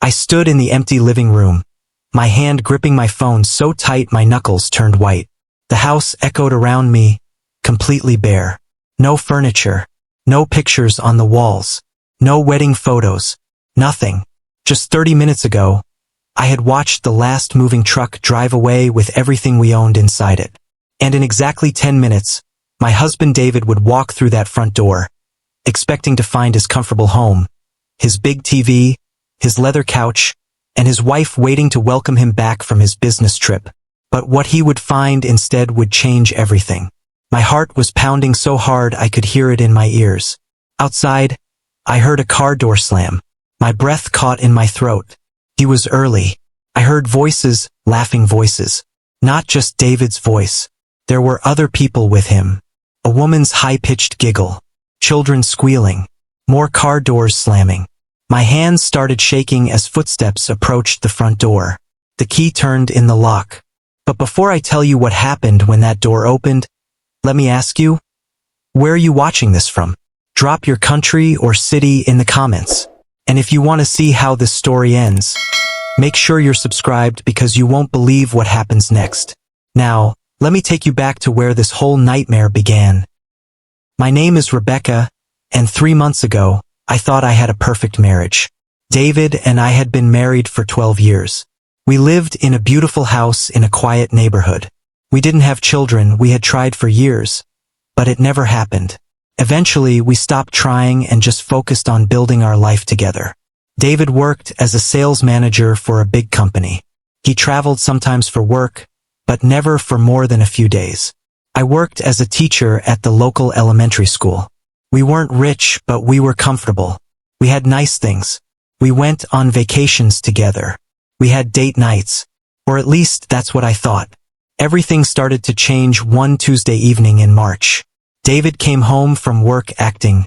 I stood in the empty living room, my hand gripping my phone so tight my knuckles turned white. The house echoed around me, completely bare. No furniture, no pictures on the walls, no wedding photos, nothing. Just 30 minutes ago, I had watched the last moving truck drive away with everything we owned inside it. And in exactly 10 minutes, my husband David would walk through that front door, expecting to find his comfortable home, his big TV, his leather couch, and his wife waiting to welcome him back from his business trip. But what he would find instead would change everything. My heart was pounding so hard I could hear it in my ears. Outside, I heard a car door slam. My breath caught in my throat. He was early. I heard voices, laughing voices. Not just David's voice. There were other people with him. A woman's high-pitched giggle. Children squealing. More car doors slamming. My hands started shaking as footsteps approached the front door. The key turned in the lock. But before I tell you what happened when that door opened, let me ask you, where are you watching this from? Drop your country or city in the comments. And if you want to see how this story ends, make sure you're subscribed because you won't believe what happens next. Now, let me take you back to where this whole nightmare began. My name is Rebecca, and 3 months ago, I thought I had a perfect marriage. David and I had been married for 12 years. We lived in a beautiful house in a quiet neighborhood. We didn't have children, we had tried for years, but it never happened. Eventually, we stopped trying and just focused on building our life together. David worked as a sales manager for a big company. He traveled sometimes for work, but never for more than a few days. I worked as a teacher at the local elementary school. We weren't rich, but we were comfortable. We had nice things. We went on vacations together. We had date nights. Or at least that's what I thought. Everything started to change one Tuesday evening in March. David came home from work acting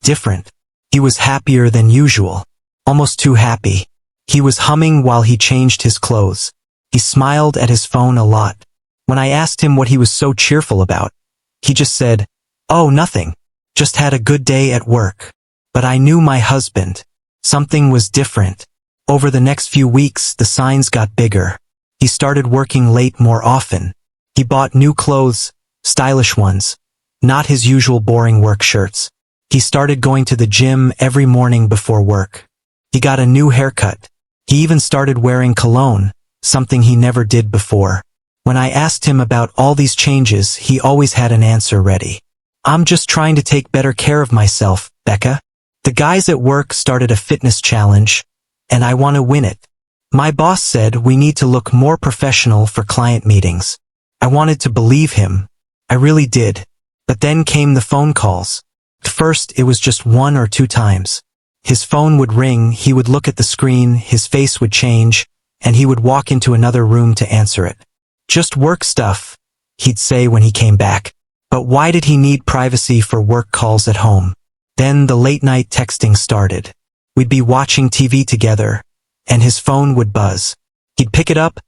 different. He was happier than usual. Almost too happy. He was humming while he changed his clothes. He smiled at his phone a lot. When I asked him what he was so cheerful about, he just said, "Oh, nothing. Just had a good day at work." But I knew my husband. Something was different. Over the next few weeks, the signs got bigger. He started working late more often. He bought new clothes, stylish ones, not his usual boring work shirts. He started going to the gym every morning before work. He got a new haircut. He even started wearing cologne, something he never did before. When I asked him about all these changes, he always had an answer ready. "I'm just trying to take better care of myself, Becca. The guys at work started a fitness challenge, and I want to win it. My boss said we need to look more professional for client meetings." I wanted to believe him. I really did. But then came the phone calls. At first, it was just 1 or 2 times. His phone would ring, he would look at the screen, his face would change, and he would walk into another room to answer it. "Just work stuff," he'd say when he came back. But why did he need privacy for work calls at home? Then the late-night texting started. We'd be watching TV together, and his phone would buzz. He'd pick it up,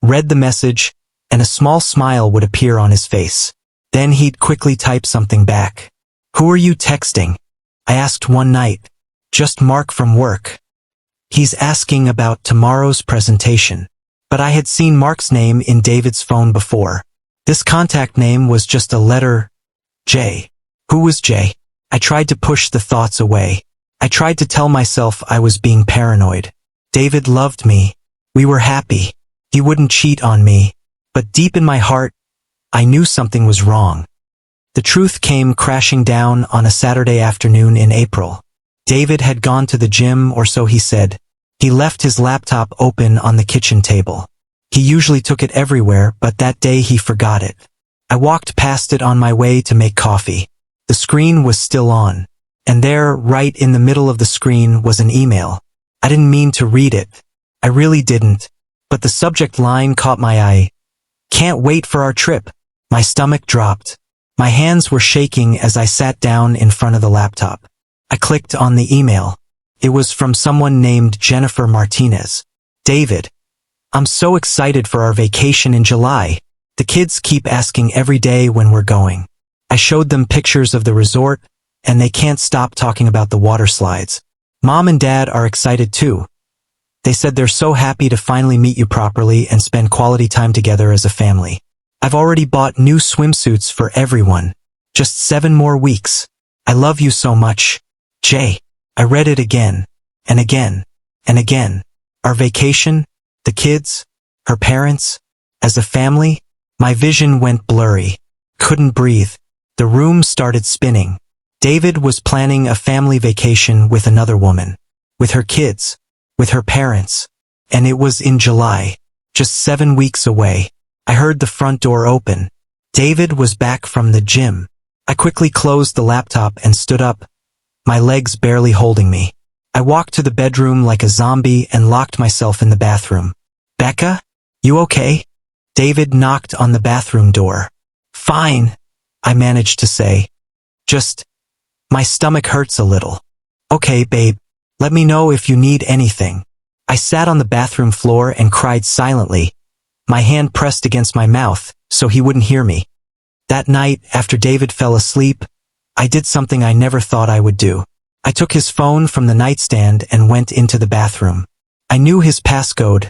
read the message, and a small smile would appear on his face. Then he'd quickly type something back. "Who are you texting?" I asked one night. "Just Mark from work. He's asking about tomorrow's presentation." But I had seen Mark's name in David's phone before. This contact name was just a letter, J. Who was J? I tried to push the thoughts away. I tried to tell myself I was being paranoid. David loved me. We were happy. He wouldn't cheat on me. But deep in my heart, I knew something was wrong. The truth came crashing down on a Saturday afternoon in April. David had gone to the gym, or so he said. He left his laptop open on the kitchen table. He usually took it everywhere, but that day he forgot it. I walked past it on my way to make coffee. The screen was still on. And there, right in the middle of the screen, was an email. I didn't mean to read it. I really didn't. But the subject line caught my eye. "Can't wait for our trip." My stomach dropped. My hands were shaking as I sat down in front of the laptop. I clicked on the email. It was from someone named Jennifer Martinez. "David, I'm so excited for our vacation in July. The kids keep asking every day when we're going." I showed them pictures of the resort, and they can't stop talking about the water slides. "Mom and Dad are excited too. They said they're so happy to finally meet you properly and spend quality time together as a family. I've already bought new swimsuits for everyone. Just 7 more weeks. I love you so much. Jay. I read it again, and again, and again. Our vacation, the kids, her parents, as a family, my vision went blurry. Couldn't breathe. The room started spinning. David was planning a family vacation with another woman. With her kids. With her parents. And it was in July. Just 7 weeks away. I heard the front door open. David was back from the gym. I quickly closed the laptop and stood up, my legs barely holding me. I walked to the bedroom like a zombie and locked myself in the bathroom. Becca? You okay? David knocked on the bathroom door. Fine, I managed to say. Just, my stomach hurts a little. Okay, babe. Let me know if you need anything. I sat on the bathroom floor and cried silently, my hand pressed against my mouth so he wouldn't hear me. That night, after David fell asleep, I did something I never thought I would do. I took his phone from the nightstand and went into the bathroom. I knew his passcode.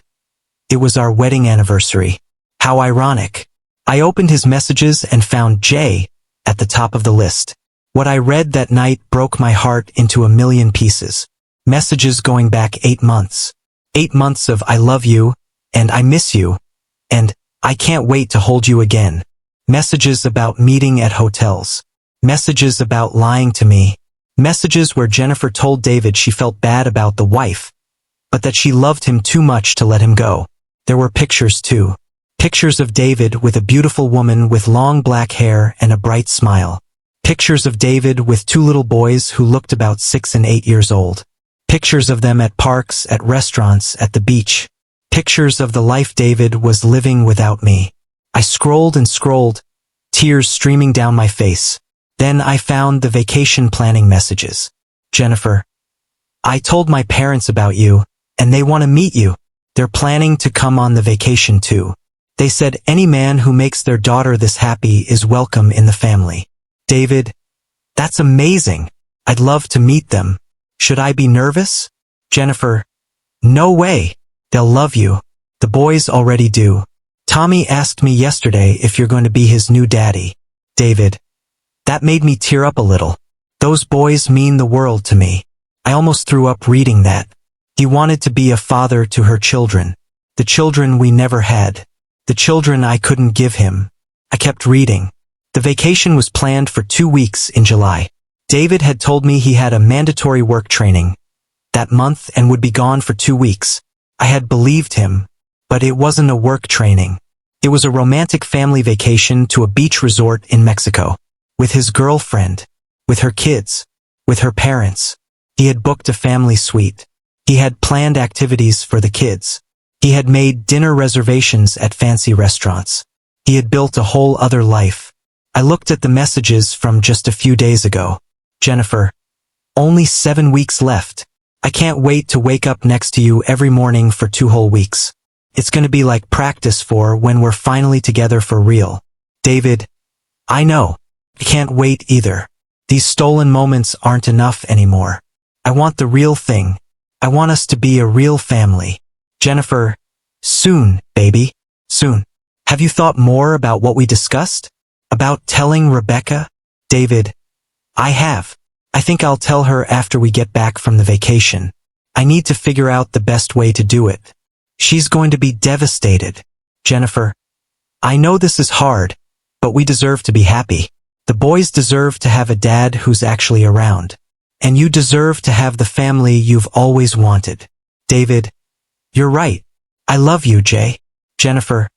It was our wedding anniversary. How ironic. I opened his messages and found Jay at the top of the list. What I read that night broke my heart into a million pieces. Messages going back 8 months. 8 months of I love you, and I miss you, and I can't wait to hold you again. Messages about meeting at hotels. Messages about lying to me. Messages where Jennifer told David she felt bad about the wife, but that she loved him too much to let him go. There were pictures too. Pictures of David with a beautiful woman with long black hair and a bright smile. Pictures of David with 2 little boys who looked about 6 and 8 years old. Pictures of them at parks, at restaurants, at the beach. Pictures of the life David was living without me. I scrolled and scrolled, tears streaming down my face. Then I found the vacation planning messages. Jennifer, I told my parents about you, and they want to meet you. They're planning to come on the vacation too. They said any man who makes their daughter this happy is welcome in the family. David, that's amazing. I'd love to meet them. Should I be nervous? Jennifer, no way. They'll love you. The boys already do. Tommy asked me yesterday if you're going to be his new daddy. David, that made me tear up a little. Those boys mean the world to me. I almost threw up reading that. He wanted to be a father to her children. The children we never had. The children I couldn't give him. I kept reading. The vacation was planned for 2 weeks in July. David had told me he had a mandatory work training that month and would be gone for 2 weeks. I had believed him, but it wasn't a work training. It was a romantic family vacation to a beach resort in Mexico. With his girlfriend, with her kids, with her parents. He had booked a family suite. He had planned activities for the kids. He had made dinner reservations at fancy restaurants. He had built a whole other life. I looked at the messages from just a few days ago. Jennifer, only 7 weeks left. I can't wait to wake up next to you every morning for 2 whole weeks. It's going to be like practice for when we're finally together for real. David, I know. I can't wait either. These stolen moments aren't enough anymore. I want the real thing. I want us to be a real family. Jennifer, soon, baby, soon. Have you thought more about what we discussed? About telling Rebecca? David, I have. I think I'll tell her after we get back from the vacation. I need to figure out the best way to do it. She's going to be devastated. Jennifer, I know this is hard, but we deserve to be happy. The boys deserve to have a dad who's actually around. And you deserve to have the family you've always wanted. David, you're right. I love you, Jay. Jennifer,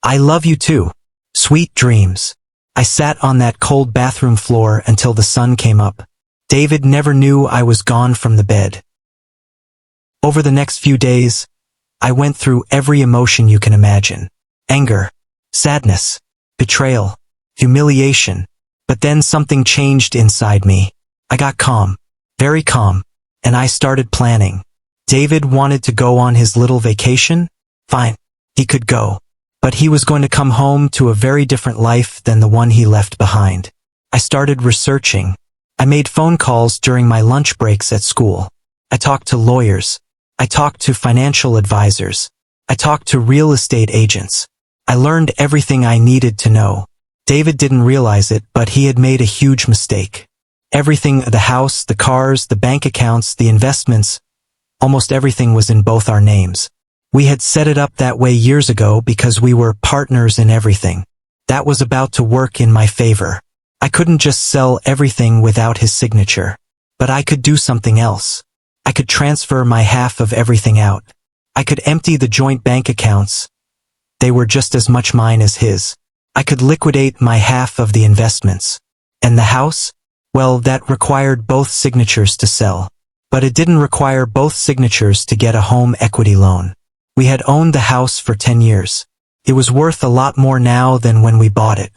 I love you too. Sweet dreams. I sat on that cold bathroom floor until the sun came up. David never knew I was gone from the bed. Over the next few days, I went through every emotion you can imagine. Anger, sadness, betrayal, humiliation. But then something changed inside me. I got calm, very calm, and I started planning. David wanted to go on his little vacation? Fine, he could go. But he was going to come home to a very different life than the one he left behind. I started researching. I made phone calls during my lunch breaks at school. I talked to lawyers. I talked to financial advisors. I talked to real estate agents. I learned everything I needed to know. David didn't realize it, but he had made a huge mistake. Everything, the house, the cars, the bank accounts, the investments, almost everything was in both our names. We had set it up that way years ago because we were partners in everything. That was about to work in my favor. I couldn't just sell everything without his signature. But I could do something else. I could transfer my half of everything out. I could empty the joint bank accounts. They were just as much mine as his. I could liquidate my half of the investments. And the house? Well, that required both signatures to sell. But it didn't require both signatures to get a home equity loan. We had owned the house for 10 years. It was worth a lot more now than when we bought it.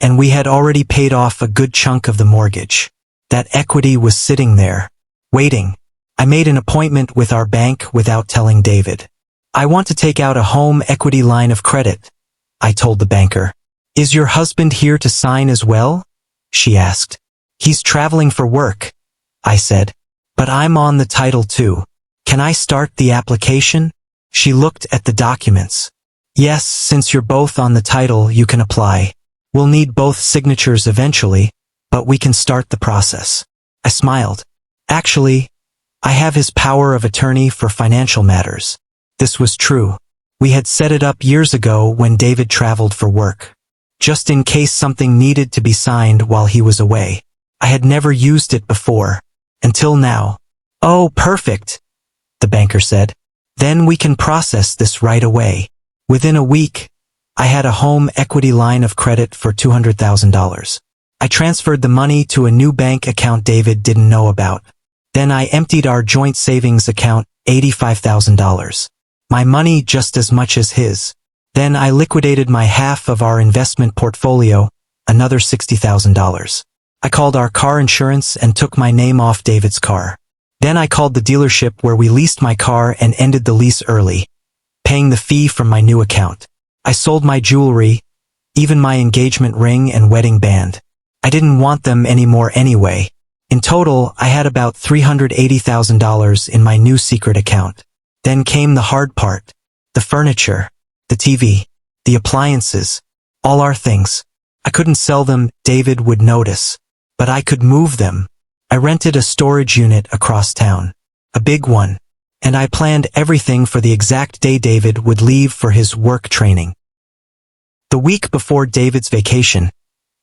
And we had already paid off a good chunk of the mortgage. That equity was sitting there, waiting. I made an appointment with our bank without telling David. I want to take out a home equity line of credit, I told the banker. Is your husband here to sign as well? She asked. He's traveling for work, I said. But I'm on the title too. Can I start the application? She looked at the documents. Yes, since you're both on the title, you can apply. We'll need both signatures eventually, but we can start the process. I smiled. Actually, I have his power of attorney for financial matters. This was true. We had set it up years ago when David traveled for work. Just in case something needed to be signed while he was away. I had never used it before. Until now. Oh, perfect, the banker said. Then we can process this right away. Within a week, I had a home equity line of credit for $200,000. I transferred the money to a new bank account David didn't know about. Then I emptied our joint savings account, $85,000. My money just as much as his. Then I liquidated my half of our investment portfolio, another $60,000. I called our car insurance and took my name off David's car. Then I called the dealership where we leased my car and ended the lease early, paying the fee from my new account. I sold my jewelry, even my engagement ring and wedding band. I didn't want them anymore anyway. In total, I had about $380,000 in my new secret account. Then came the hard part. The furniture, the TV, the appliances, all our things. I couldn't sell them, David would notice. But I could move them. I rented a storage unit across town. A big one. And I planned everything for the exact day David would leave for his work training. The week before David's vacation,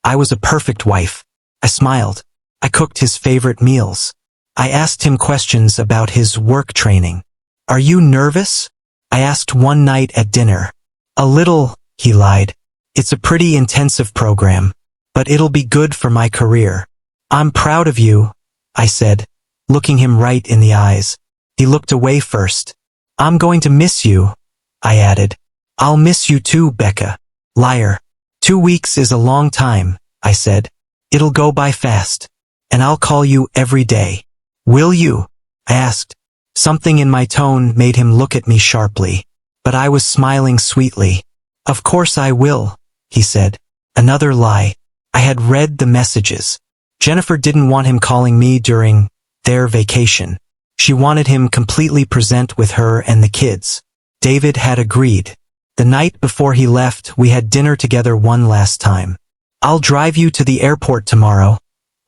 I was a perfect wife. I smiled. I cooked his favorite meals. I asked him questions about his work training. Are you nervous? I asked one night at dinner. A little, he lied. It's a pretty intensive program. But it'll be good for my career. I'm proud of you, I said, looking him right in the eyes. He looked away first. I'm going to miss you, I added. I'll miss you too, Becca. Liar. 2 weeks is a long time, I said. It'll go by fast. And I'll call you every day. Will you? I asked. Something in my tone made him look at me sharply. But I was smiling sweetly. Of course I will, he said. Another lie. I had read the messages. Jennifer didn't want him calling me during their vacation. She wanted him completely present with her and the kids. David had agreed. The night before he left, we had dinner together one last time. I'll drive you to the airport tomorrow,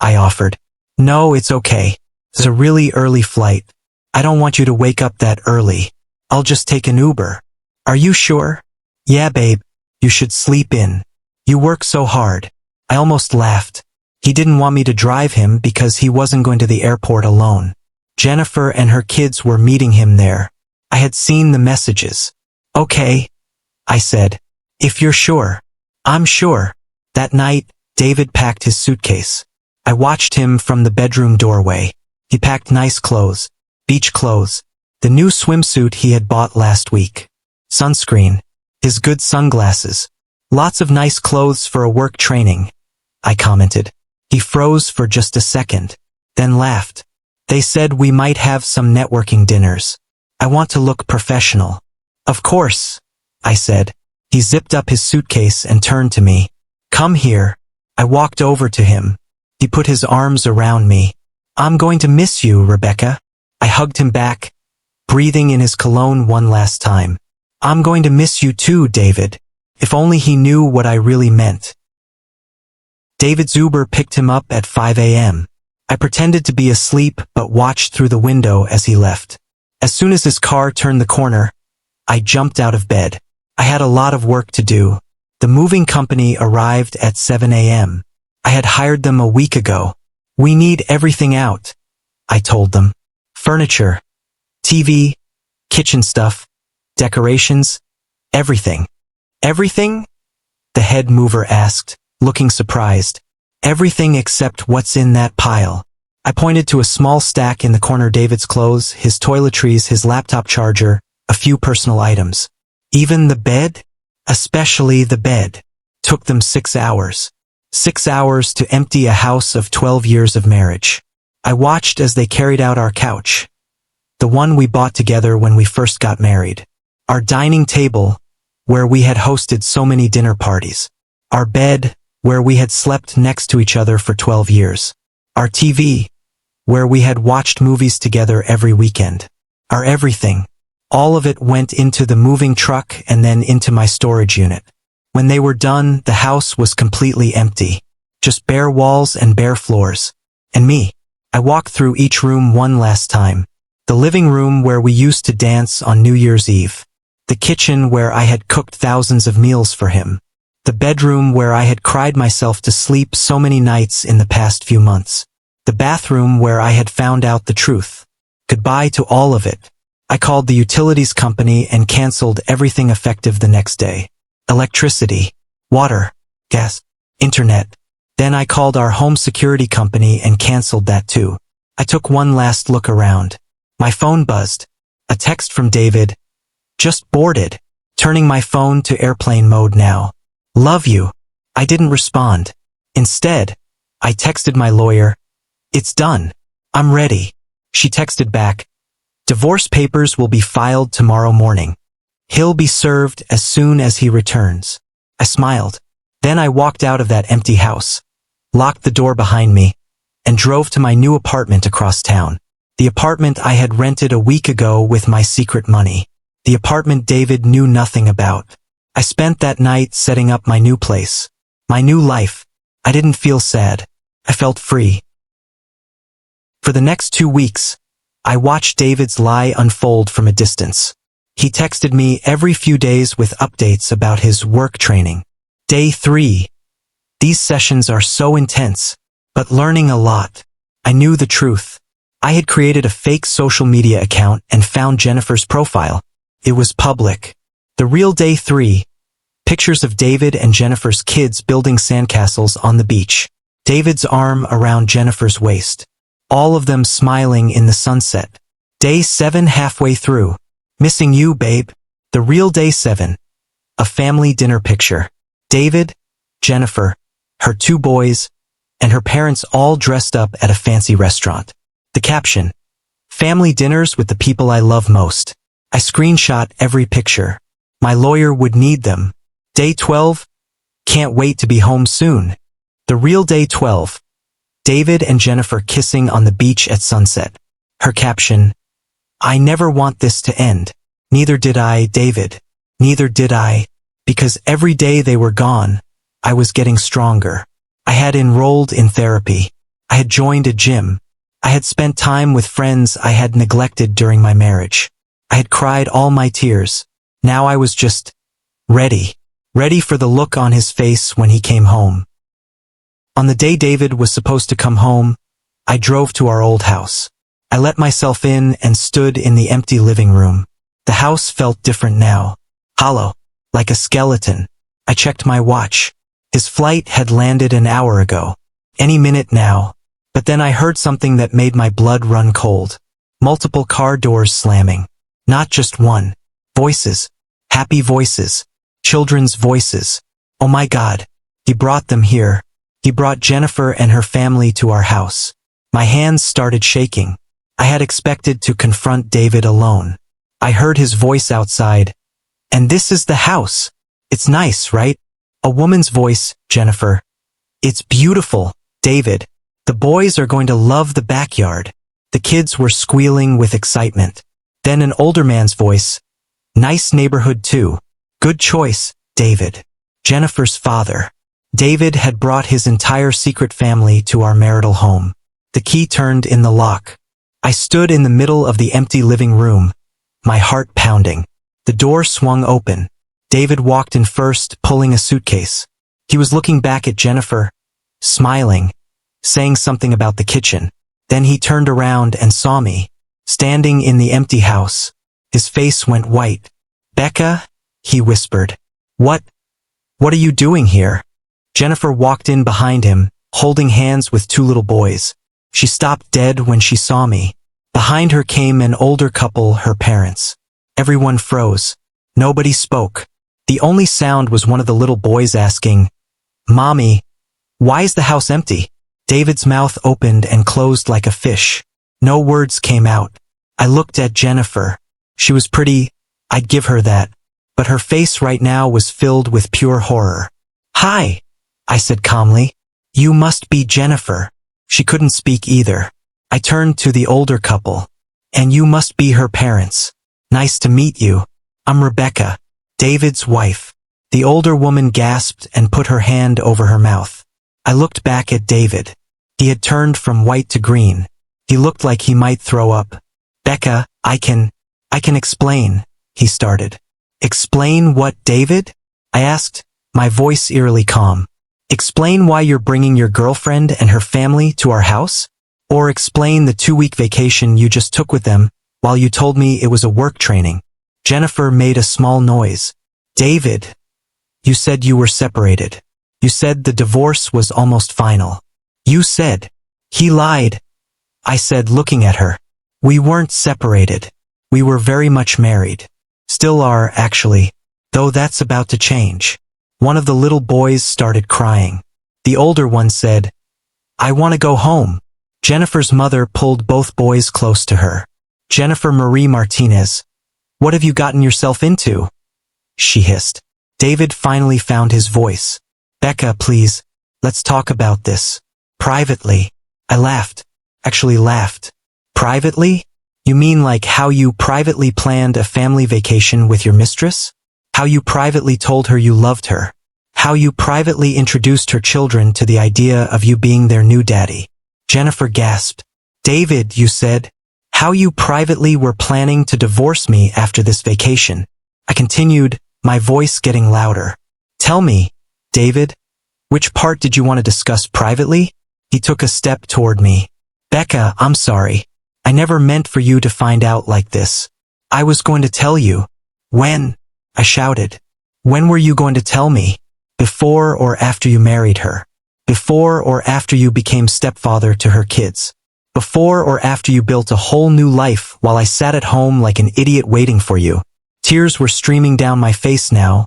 I offered. No, it's okay. It's a really early flight. I don't want you to wake up that early. I'll just take an Uber. Are you sure? Yeah, babe. You should sleep in. You work so hard. I almost laughed. He didn't want me to drive him because he wasn't going to the airport alone. Jennifer and her kids were meeting him there. I had seen the messages. Okay, I said. If you're sure. I'm sure. That night, David packed his suitcase. I watched him from the bedroom doorway. He packed nice clothes, beach clothes, the new swimsuit he had bought last week, sunscreen, his good sunglasses, lots of nice clothes for a work training, I commented. He froze for just a second, then laughed. They said we might have some networking dinners. I want to look professional. Of course, I said. He zipped up his suitcase and turned to me. Come here. I walked over to him. He put his arms around me. I'm going to miss you, Rebecca. I hugged him back. breathing in his cologne one last time. I'm going to miss you too, David. If only he knew what I really meant. David's Uber picked him up at 5 a.m. I pretended to be asleep but watched through the window as he left. As soon as his car turned the corner, I jumped out of bed. I had a lot of work to do. The moving company arrived at 7 a.m. I had hired them a week ago. We need everything out, I told them. Furniture, TV, kitchen stuff, decorations, everything. Everything? The head mover asked, looking surprised. Everything except what's in that pile. I pointed to a small stack in the corner. David's clothes, his toiletries, his laptop charger, a few personal items. Even the bed? Especially the bed. Took them 6 hours. 6 hours to empty a house of 12 years of marriage. I watched as they carried out our couch. The one we bought together when we first got married. Our dining table, where we had hosted so many dinner parties. Our bed, where we had slept next to each other for 12 years. Our TV, where we had watched movies together every weekend. Our everything. All of it went into the moving truck and then into my storage unit. When they were done, the house was completely empty. Just bare walls and bare floors. And me. I walked through each room one last time. The living room where we used to dance on New Year's Eve. The kitchen where I had cooked thousands of meals for him. The bedroom where I had cried myself to sleep so many nights in the past few months. The bathroom where I had found out the truth. Goodbye to all of it. I called the utilities company and canceled everything effective the next day. Electricity, water, gas, internet. Then I called our home security company and canceled that too. I took one last look around. My phone buzzed. A text from David. Just boarded. Turning my phone to airplane mode now. Love you. I didn't respond. Instead, I texted my lawyer. It's done. I'm ready. She texted back. Divorce papers will be filed tomorrow morning. He'll be served as soon as he returns. I smiled. Then I walked out of that empty house, locked the door behind me, and drove to my new apartment across town. The apartment I had rented a week ago with my secret money. The apartment David knew nothing about. I spent that night setting up my new place, my new life. I didn't feel sad. I felt free. For the next 2 weeks, I watched David's lie unfold from a distance. He texted me every few days with updates about his work training. Day 3. These sessions are so intense, but learning a lot. I knew the truth. I had created a fake social media account and found Jennifer's profile. It was public. The real Day 3. Pictures of David and Jennifer's kids building sandcastles on the beach. David's arm around Jennifer's waist. All of them smiling in the sunset. Day 7 halfway through. Missing you, babe. The real Day 7. A family dinner picture. David, Jennifer, her 2 boys, and her parents all dressed up at a fancy restaurant. The caption. Family dinners with the people I love most. I screenshot every picture. My lawyer would need them. Day 12. Can't wait to be home soon. The real Day 12. David and Jennifer kissing on the beach at sunset. Her caption. I never want this to end. Neither did I, David. Neither did I. Because every day they were gone, I was getting stronger. I had enrolled in therapy. I had joined a gym. I had spent time with friends I had neglected during my marriage. I had cried all my tears. Now I was just ready. Ready for the look on his face when he came home. On the day David was supposed to come home, I drove to our old house. I let myself in and stood in the empty living room. The house felt different now. Hollow. Like a skeleton. I checked my watch. His flight had landed an hour ago. Any minute now. But then I heard something that made my blood run cold. Multiple car doors slamming. Not just one. Voices. Happy voices. Children's voices. Oh my God. He brought them here. He brought Jennifer and her family to our house. My hands started shaking. I had expected to confront David alone. I heard his voice outside. And this is the house. It's nice, right? A woman's voice, Jennifer. It's beautiful, David. The boys are going to love the backyard. The kids were squealing with excitement. Then an older man's voice, "Nice neighborhood too. Good choice, David." Jennifer's father. David had brought his entire secret family to our marital home. The key turned in the lock. I stood in the middle of the empty living room, my heart pounding. The door swung open. David walked in first, pulling a suitcase. He was looking back at Jennifer, smiling, saying something about the kitchen. Then he turned around and saw me, standing in the empty house. His face went white. "Becca," he whispered. What are you doing here?" Jennifer walked in behind him, holding hands with two little boys. She stopped dead when she saw me. Behind her came an older couple, her parents. Everyone froze. Nobody spoke. The only sound was one of the little boys asking, "Mommy, why is the house empty?" David's mouth opened and closed like a fish. No words came out. I looked at Jennifer. She was pretty, I'd give her that. But her face right now was filled with pure horror. "Hi," I said calmly. "You must be Jennifer." She couldn't speak either. I turned to the older couple. "And you must be her parents. Nice to meet you. I'm Rebecca, David's wife." The older woman gasped and put her hand over her mouth. I looked back at David. He had turned from white to green. He looked like he might throw up. "Becca, I can explain," he started. "Explain what, David?" I asked, my voice eerily calm. "Explain why you're bringing your girlfriend and her family to our house? Or explain the 2-week vacation you just took with them while you told me it was a work training?" Jennifer made a small noise. "David, you said you were separated. You said the divorce was almost final. You said." "He lied," I said, looking at her. "We weren't separated. We were very much married. Still are, actually. Though that's about to change." One of the little boys started crying. The older one said, "I want to go home." Jennifer's mother pulled both boys close to her. "Jennifer Marie Martinez, what have you gotten yourself into?" she hissed. David finally found his voice. "Becca, please, let's talk about this. Privately." I laughed. Actually laughed. "Privately? You mean like how you privately planned a family vacation with your mistress? How you privately told her you loved her? How you privately introduced her children to the idea of you being their new daddy?" Jennifer gasped. "David, you said, how you privately were planning to divorce me after this vacation." I continued, my voice getting louder. "Tell me, David, which part did you want to discuss privately?" He took a step toward me. "Becca, I'm sorry. I never meant for you to find out like this. I was going to tell you." "When?" I shouted. "When were you going to tell me? Before or after you married her? Before or after you became stepfather to her kids? Before or after you built a whole new life while I sat at home like an idiot waiting for you?" Tears were streaming down my face now,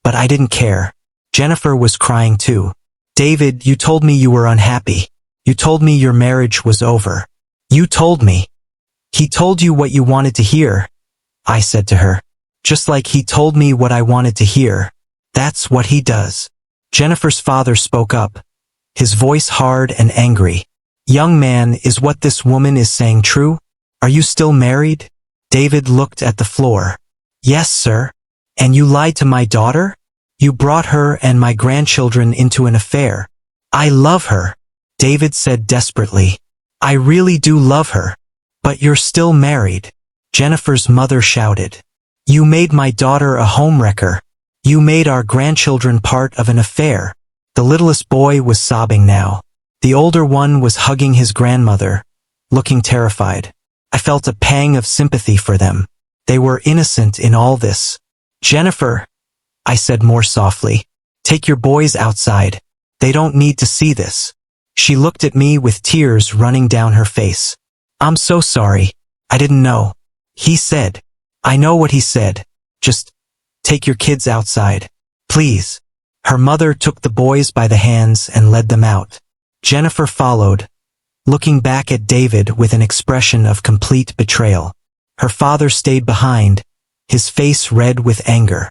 but I didn't care. Jennifer was crying too. "David, you told me you were unhappy. You told me your marriage was over. You told me." "He told you what you wanted to hear," I said to her. "Just like he told me what I wanted to hear. That's what he does." Jennifer's father spoke up, his voice hard and angry. "Young man, is what this woman is saying true? Are you still married?" David looked at the floor. "Yes, sir." "And you lied to my daughter? You brought her and my grandchildren into an affair." "I love her," David said desperately. "I really do love her. But you're still married." Jennifer's mother shouted. "You made my daughter a homewrecker. You made our grandchildren part of an affair." The littlest boy was sobbing now. The older one was hugging his grandmother, looking terrified. I felt a pang of sympathy for them. They were innocent in all this. "Jennifer," I said more softly, "take your boys outside. They don't need to see this." She looked at me with tears running down her face. "I'm so sorry. I didn't know." He said. "I know what he said. Just take your kids outside. Please." Her mother took the boys by the hands and led them out. Jennifer followed, looking back at David with an expression of complete betrayal. Her father stayed behind, his face red with anger.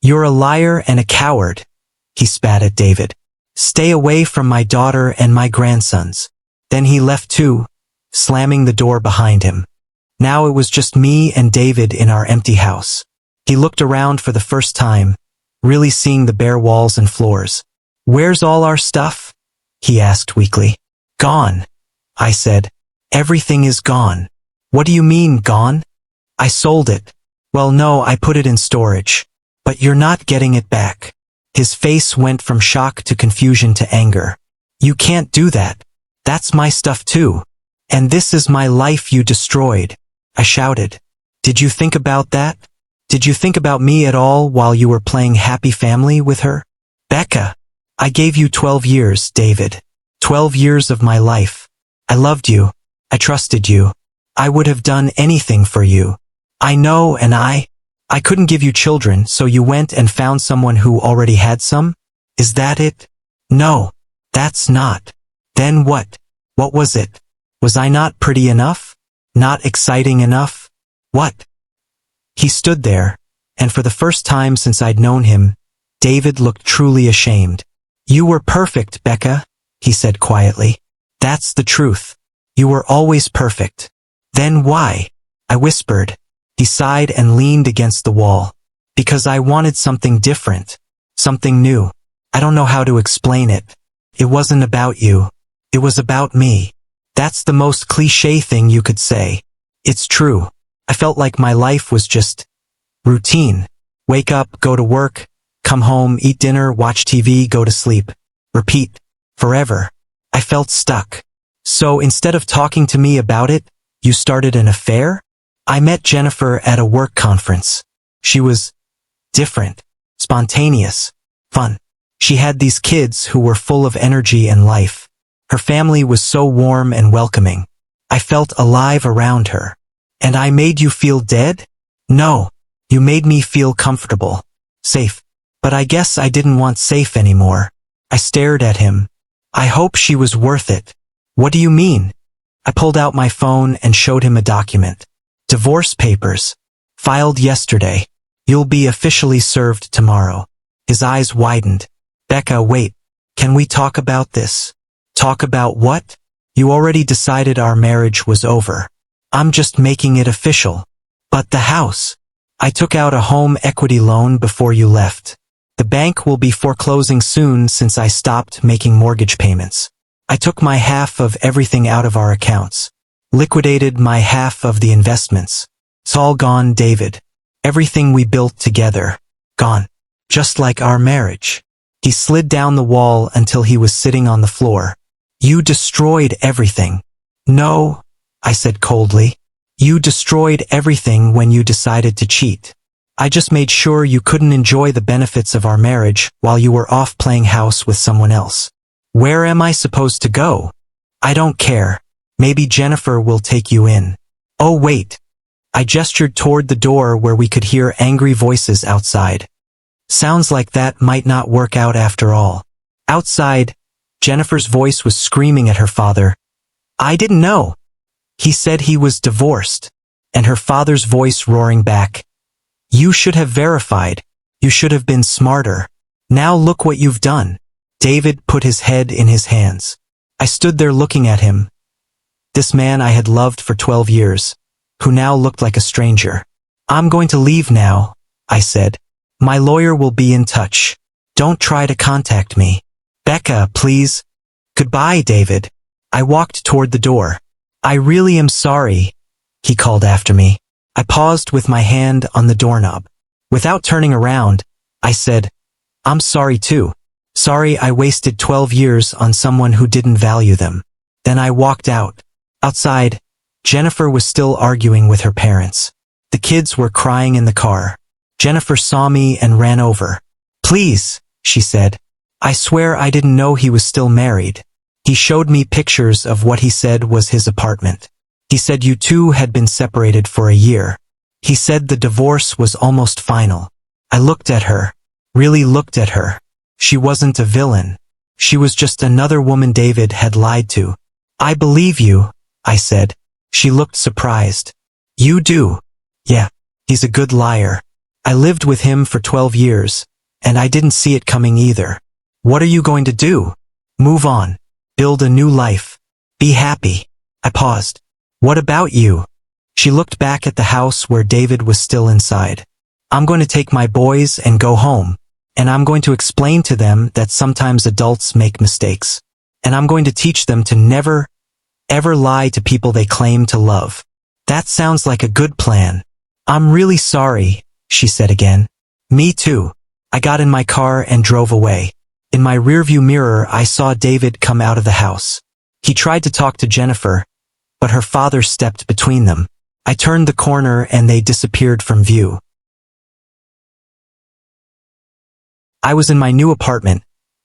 "You're a liar and a coward," he spat at David. "Stay away from my daughter and my grandsons." Then he left too, slamming the door behind him. Now it was just me and David in our empty house. He looked around for the first time, really seeing the bare walls and floors. "Where's all our stuff?" he asked weakly. "Gone," I said. "Everything is gone." "What do you mean, gone?" "I sold it." "Well, no, I put it in storage." "But you're not getting it back." His face went from shock to confusion to anger. "You can't do that. That's my stuff too. And this is my life you destroyed," I shouted. "Did you think about that? Did you think about me at all while you were playing happy family with her?" "Becca, I gave you 12 years, David. 12 years of my life. I loved you. I trusted you. I would have done anything for you. I know, and I couldn't give you children, so you went and found someone who already had some? Is that it?" "No, that's not." "Then what? What was it? Was I not pretty enough? Not exciting enough? What?" He stood there, and for the first time since I'd known him, David looked truly ashamed. "You were perfect, Becca," he said quietly. "That's the truth. You were always perfect." "Then why?" I whispered. He sighed and leaned against the wall. "Because I wanted something different. Something new. I don't know how to explain it. It wasn't about you. It was about me." That's the most cliché thing you could say. It's true. I felt like my life was just routine. Wake up, go to work, come home, eat dinner, watch TV, go to sleep. Repeat. Forever. I felt stuck. "So instead of talking to me about it, you started an affair?" "I met Jennifer at a work conference. She was different, spontaneous, fun. She had these kids who were full of energy and life. Her family was so warm and welcoming. I felt alive around her." "And I made you feel dead?" "No, you made me feel comfortable. Safe. But I guess I didn't want safe anymore." I stared at him. "I hope she was worth it." "What do you mean?" I pulled out my phone and showed him a document. "Divorce papers. Filed yesterday. You'll be officially served tomorrow." His eyes widened. "Becca, wait. Can we talk about this?" "Talk about what?" "You already decided our marriage was over. I'm just making it official." "But the house." "I took out a home equity loan before you left. The bank will be foreclosing soon since I stopped making mortgage payments. I took my half of everything out of our accounts. Liquidated my half of the investments. It's all gone, David. Everything we built together. Gone. Just like our marriage." He slid down the wall until he was sitting on the floor. "You destroyed everything." "No," I said coldly. "You destroyed everything when you decided to cheat. I just made sure you couldn't enjoy the benefits of our marriage while you were off playing house with someone else. Where am I supposed to go?" "I don't care. Maybe Jennifer will take you in." "Oh, wait." I gestured toward the door where we could hear angry voices outside. Sounds like that might not work out after all. Outside, Jennifer's voice was screaming at her father. "I didn't know. He said he was divorced." And her father's voice roaring back. "You should have verified. You should have been smarter. Now look what you've done." David put his head in his hands. I stood there looking at him. This man I had loved for 12 years, who now looked like a stranger. "I'm going to leave now," I said. "My lawyer will be in touch. Don't try to contact me." "Becca, please." "Goodbye, David." I walked toward the door. "I really am sorry," he called after me. I paused with my hand on the doorknob. Without turning around, I said, "I'm sorry too. Sorry I wasted 12 years on someone who didn't value them." Then I walked out. Outside, Jennifer was still arguing with her parents. The kids were crying in the car. Jennifer saw me and ran over. "Please," she said. "I swear I didn't know he was still married." He showed me pictures of what he said was his apartment. He said you two had been separated for a year. He said the divorce was almost final. I looked at her. Really looked at her. She wasn't a villain. She was just another woman David had lied to. "I believe you," I said. She looked surprised. "You do?" "Yeah, he's a good liar. I lived with him for 12 years, and I didn't see it coming either." "What are you going to do?" "Move on. Build a new life. Be happy." I paused. "What about you?" She looked back at the house where David was still inside. I'm going to take my boys and go home. And I'm going to explain to them that sometimes adults make mistakes. And I'm going to teach them to never, ever lie to people they claim to love. That sounds like a good plan. I'm really sorry, she said again. Me too. I got in my car and drove away. In my rearview mirror, I saw David come out of the house. He tried to talk to Jennifer, but her father stepped between them. I turned the corner and they disappeared from view. I was in my new apartment,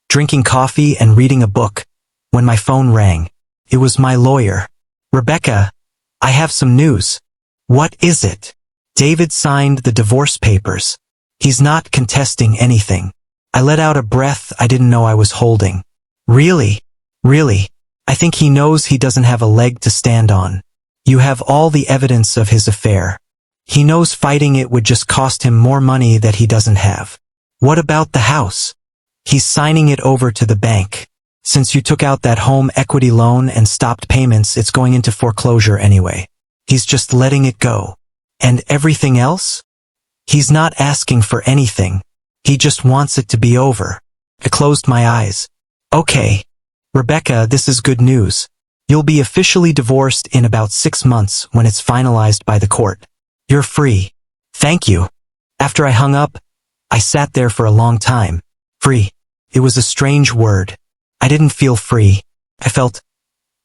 drinking coffee and reading a book, when my phone rang. It was my lawyer. Rebecca, I have some news. What is it? David signed the divorce papers. He's not contesting anything. I let out a breath I didn't know I was holding. Really? Really? I think he knows he doesn't have a leg to stand on. You have all the evidence of his affair. He knows fighting it would just cost him more money that he doesn't have. What about the house? He's signing it over to the bank. Since you took out that home equity loan and stopped payments, it's going into foreclosure anyway. He's just letting it go. And everything else? He's not asking for anything. He just wants it to be over. I closed my eyes. Okay. Rebecca, this is good news. You'll be officially divorced in about 6 months when it's finalized by the court. You're free. Thank you. After I hung up, I sat there for a long time. Free. It was a strange word. I didn't feel free. I felt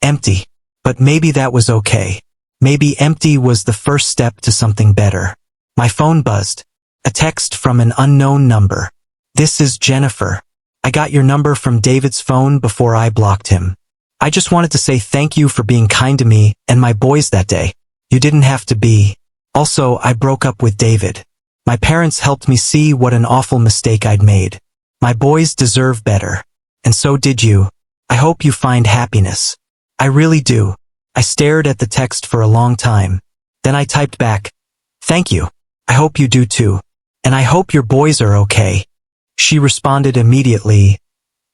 empty. But maybe that was okay. Maybe empty was the first step to something better. My phone buzzed. A text from an unknown number. This is Jennifer. I got your number from David's phone before I blocked him. I just wanted to say thank you for being kind to me and my boys that day. You didn't have to be. Also, I broke up with David. My parents helped me see what an awful mistake I'd made. My boys deserve better. And so did you. I hope you find happiness. I really do. I stared at the text for a long time. Then I typed back, thank you. I hope you do too. And I hope your boys are okay. She responded immediately,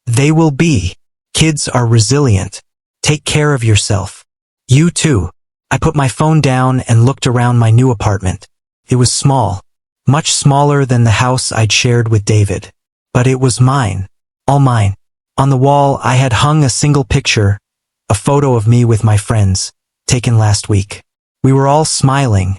they will be. Kids are resilient. Take care of yourself. You too. I put my phone down and looked around my new apartment. It was small. Much smaller than the house I'd shared with David. But it was mine. All mine. On the wall, I had hung a single picture, a photo of me with my friends, taken last week. We were all smiling,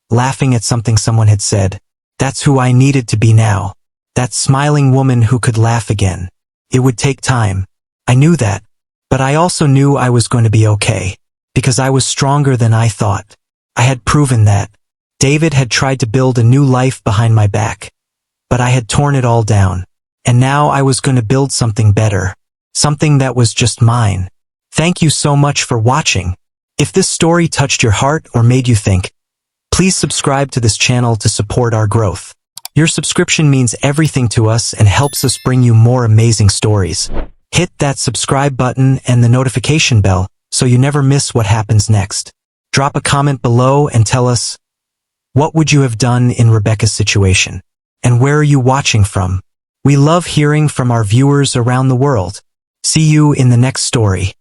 laughing at something someone had said. That's who I needed to be now. That smiling woman who could laugh again. It would take time. I knew that. But I also knew I was going to be okay. Because I was stronger than I thought. I had proven that. David had tried to build a new life behind my back. But I had torn it all down. And now I was going to build something better. Something that was just mine. Thank you so much for watching. If this story touched your heart or made you think, please subscribe to this channel to support our growth. Your subscription means everything to us and helps us bring you more amazing stories. Hit that subscribe button and the notification bell so you never miss what happens next. Drop a comment below and tell us, what would you have done in Rebecca's situation? And where are you watching from? We love hearing from our viewers around the world. See you in the next story.